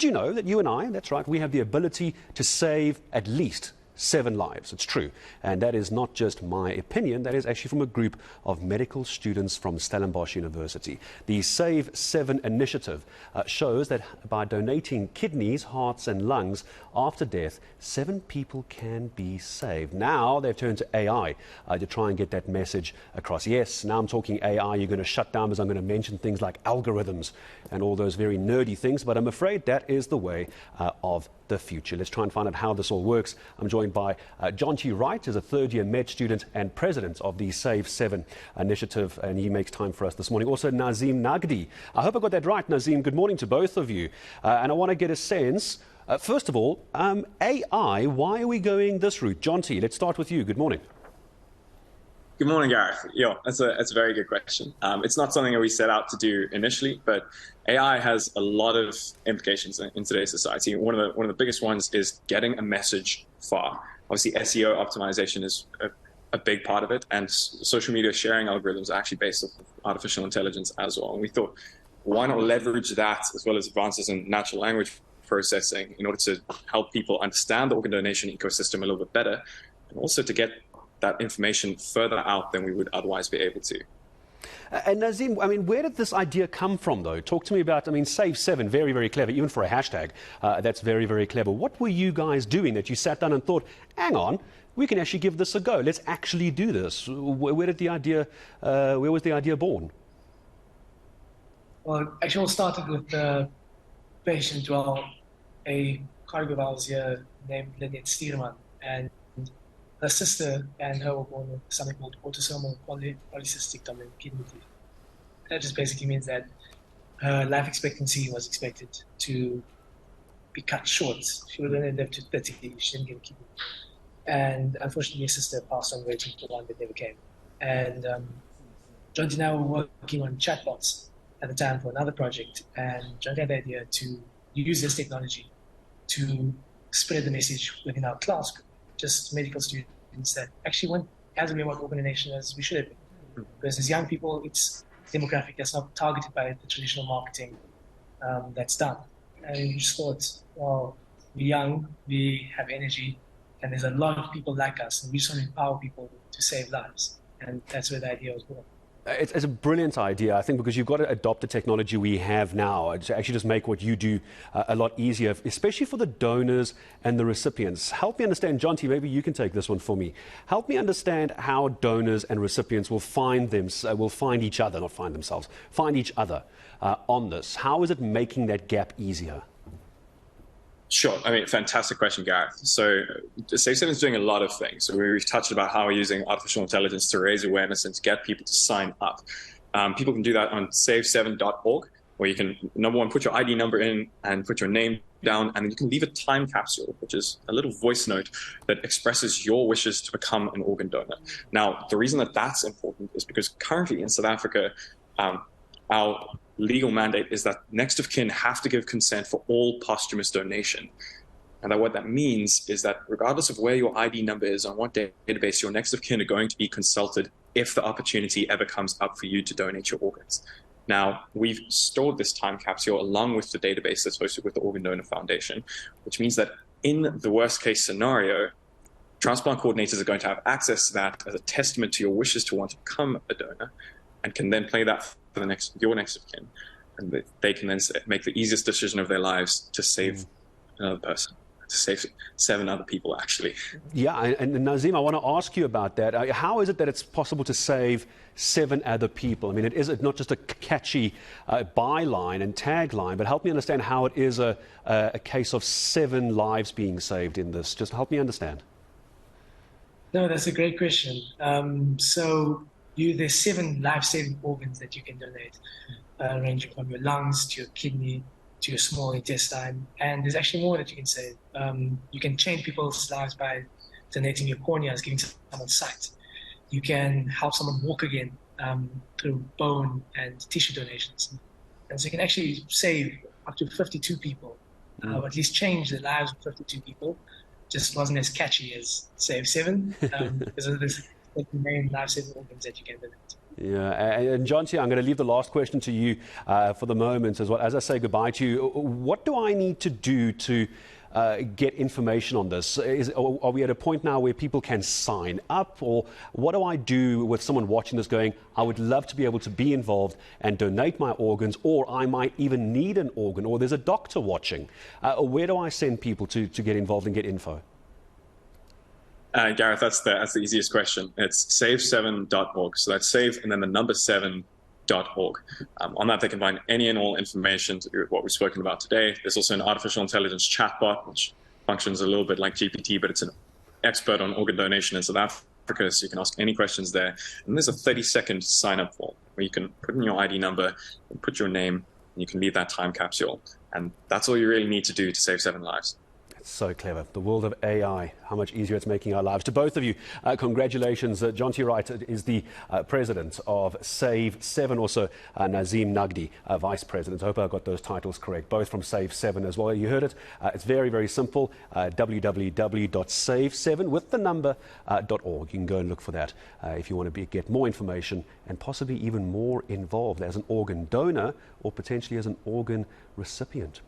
Did you know that you and I, that's right, we have the ability to save at least 7 lives? It's true. And that is not just my opinion, that is actually from a group of medical students from Stellenbosch University. The Save 7 initiative shows that by donating kidneys, hearts and lungs after death, 7 people can be saved. Now they've turned to AI to try and get that message across. Yes, now I'm talking AI, you're going to shut down as I'm going to mention things like algorithms and all those very nerdy things, but I'm afraid that is the way of the future. Let's try and find out how this all works. I'm joined by John T. Wright, who's a third-year med student and president of the Save 7 initiative, and he makes time for us this morning. Also, Nazim Nagdi. I hope I got that right, Nazim. Good morning to both of you. And I want to get a sense, first of all, AI, why are we going this route? John T., let's start with you. Good morning. Good morning, Gareth. Yeah, that's a very good question. It's not something that we set out to do initially, but AI has a lot of implications in today's society. One of the biggest ones is getting a message far. Obviously, SEO optimization is a big part of it, and social media sharing algorithms are actually based off of artificial intelligence as well. And we thought, why not leverage that as well as advances in natural language processing in order to help people understand the organ donation ecosystem a little bit better, and also to get that information further out than we would otherwise be able to. And Nazim, I mean, where did this idea come from, though? Talk to me about, I mean, Save 7, very, very clever, even for a hashtag. That's very, very clever. What were you guys doing that you sat down and thought, hang on, we can actually give this a go. Let's actually do this. Where was the idea born? Well, actually, it started with the patient, a cardiac valve here named Lynette Stierman, and her sister and her were born with something called autosomal polycystic dominant kidney disease. That just basically means that her life expectancy was expected to be cut short. She would only live to 30, she didn't get a kidney. And unfortunately, her sister passed on waiting for one that never came. And John and I were working on chatbots at the time for another project, and John had the idea to use this technology to spread the message within our class group. Just medical students that actually weren't as aware about organ donation as we should have been. Because as young people, it's demographic that's not targeted by the traditional marketing that's done. And we just thought, well, we're young, we have energy, and there's a lot of people like us, and we just want to empower people to save lives. And that's where the idea was born. It's a brilliant idea, I think, because you've got to adopt the technology we have now to actually just make what you do a lot easier, especially for the donors and the recipients. Help me understand, John T., maybe you can take this one for me. Help me understand how donors and recipients will find each other, not find themselves, find each other on this. How is it making that gap easier? Sure. I mean, fantastic question, Gareth. So Save 7 is doing a lot of things. So we've touched about how we're using artificial intelligence to raise awareness and to get people to sign up. People can do that on save7.org, where you can, number one, put your ID number in and put your name down, and then you can leave a time capsule, which is a little voice note that expresses your wishes to become an organ donor. Now, the reason that that's important is because currently in South Africa, our legal mandate is that next of kin have to give consent for all posthumous donation. And what that means is that regardless of where your ID number is, on what database, your next of kin are going to be consulted if the opportunity ever comes up for you to donate your organs. Now, we've stored this time capsule along with the database that's hosted with the Organ Donor Foundation, which means that in the worst case scenario, transplant coordinators are going to have access to that as a testament to your wishes to want to become a donor, and can then play that for your next of kin, and they can then make the easiest decision of their lives to save another person, to save 7 other people, actually. Yeah, and Nazim, I want to ask you about that. How is it that it's possible to save 7 other people? I mean, it's not just a catchy byline and tagline, but help me understand how it is a case of 7 lives being saved in this. Just help me understand. No, that's a great question. There's 7 life-saving organs that you can donate, ranging from your lungs to your kidney to your small intestine, and there's actually more that you can save. You can change people's lives by donating your corneas, giving someone sight. You can help someone walk again through bone and tissue donations, and so you can actually save up to 52 people, or at least change the lives of 52 people. Just wasn't as catchy as Save 7 because of this. The main life-saving organs that you can donate. Yeah, and Jonty, I'm going to leave the last question to you for the moment as well. As I say goodbye to you, what do I need to do to get information on this? Are we at a point now where people can sign up, or what do I do with someone watching this going, I would love to be able to be involved and donate my organs, or I might even need an organ, or there's a doctor watching? Where do I send people to get involved and get info? Gareth, that's the easiest question. It's save7.org. So that's save and then the number 7.org. On that, they can find any and all information to do with what we've spoken about today. There's also an artificial intelligence chatbot, which functions a little bit like GPT, but it's an expert on organ donation in South Africa, so you can ask any questions there. And there's a 30-second sign-up form where you can put in your ID number and put your name, and you can leave that time capsule. And that's all you really need to do to save 7 lives. So clever. The world of AI, how much easier it's making our lives. To both of you, congratulations. Jonty Wright is the president of Save7, also Nazim Nagdi, vice president. I hope I got those titles correct, both from Save7 as well. You heard it. It's very, very simple. www.save7 with the number.org. You can go and look for that if you want to get more information and possibly even more involved as an organ donor or potentially as an organ recipient.